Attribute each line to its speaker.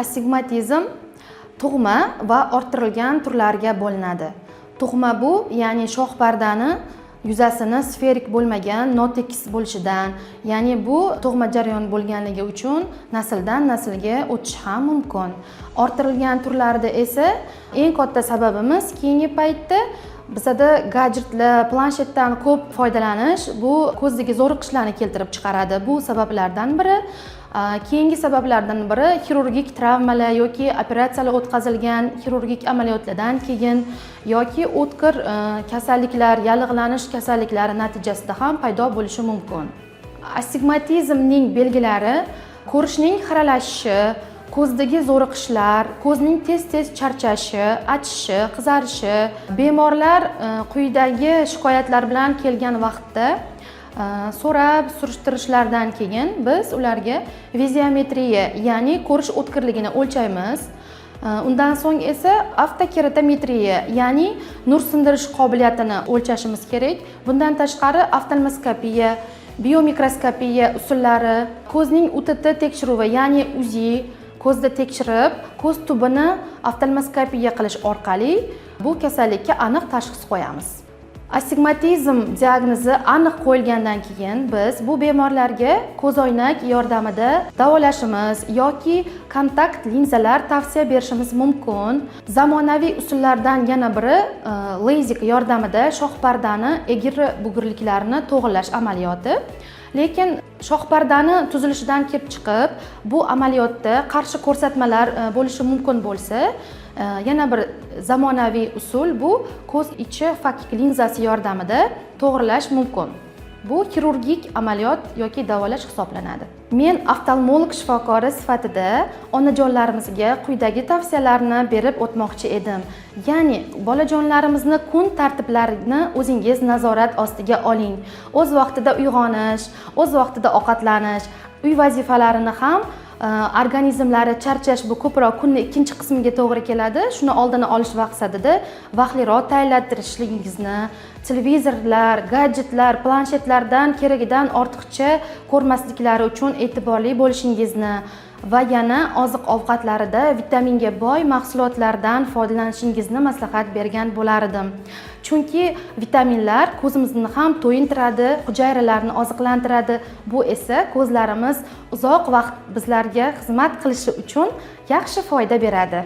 Speaker 1: Astigmatizm tug'ma va orttirilgan turlarga bo'linadi. Tug'ma bu, ya'ni shox pardani yuzasini sferik bo'lmagan, notekis bo'lishidan, ya'ni bu tug'ma jarayon bo'lganligi uchun nasldan naslga o'tishi ham mumkin. Orttirilgan turlarida esa eng katta sababimiz keyingi paytda bizada gadjetlar, planshetdan ko'p foydalanish bu ko'zdagi zo'riqishlarni keltirib chiqaradi. Bu sabablardan biri. Keyingi sabablardan biri xirurgik travmalar yoki operatsiyalar o'tkazilgan xirurgik amaliyotlardan keyin yoki o'tkir kasalliklar, yallig'lanish kasalliklari natijasida ham paydo bo'lishi mumkin. Astigmatizmning belgilari ko'rishning xiralashishi, ko'zdagi zo'riqishlar, ko'zning tez-tez charchashi, achishi, qizarishi. Bemorlar quyidagi shikoyatlar bilan kelgan vaqtda so'rab surishtirishlardan keyin biz ularga viziometriya, ya'ni ko'rish o'tkirligini o'lchaymiz. Undan so'ng esa oftokeratometriya, ya'ni nur sindirish qobiliyatini o'lchashimiz kerak. Bundan tashqari oftalmoskopiya, biomikroskopiya usullari, ko'zning UTT tekshiruvi, ya'ni UZI, ko'zda tekshirib, ko'z tubini oftalmoskopiya qilish orqali bu kasallikka aniq tashxis qo'yamiz. Astigmatizm diagnozi aniq qo'yilgandan keyin biz bu bemorlarga ko'zoynak yordamida davolashimiz yoki kontakt linzalar tavsiya berishimiz mumkin. Zamonaviy usullardan yana biri lazik yordamida shox pardani egri-bugurliklarini to'g'irlash amaliyoti. Lekin shox pardani tuzilishidan kelib chiqib, bu amaliyotda qarshi ko'rsatmalar bo'lishi mumkin bo'lsa, yana bir zamonaviy usul bu ko'z ichi fakik linzasi yordamida to'g'irlash mumkin. Bu xirurgik amaliyot yoki davolash hisoblanadi. Men oftalmolog shifokori sifatida onajonlarimizga quyidagi tavsiyalarni berib o'tmoqchi edim. Ya'ni bolajonlarimizni kun tartiblarini o'zingiz nazorat ostiga oling. O'z vaqtida uyg'onish, o'z vaqtida ovqatlanish, uy vazifalarini ham organizmlari charchash bu ko'proq kunning ikkinchi qismiga to'g'ri keladi. Shuni oldini olish maqsadida vaqtliroq tayyorlashligingizni, televizorlar, gadjetlar, planshetlardan keragidan ortiqcha ko'rmasliklari uchun e'tiborli bo'lishingizni va yana oziq-ovqatlarida vitaminga boy mahsulotlardan foydalanishingizni maslahat bergan bo'lar edim. Chunki vitaminlar ko'zimizni ham to'yintiradi, hujayralarni oziqlantiradi. Bu esa ko'zlarimiz uzoq vaqt bizlarga xizmat qilishi uchun yaxshi foyda beradi.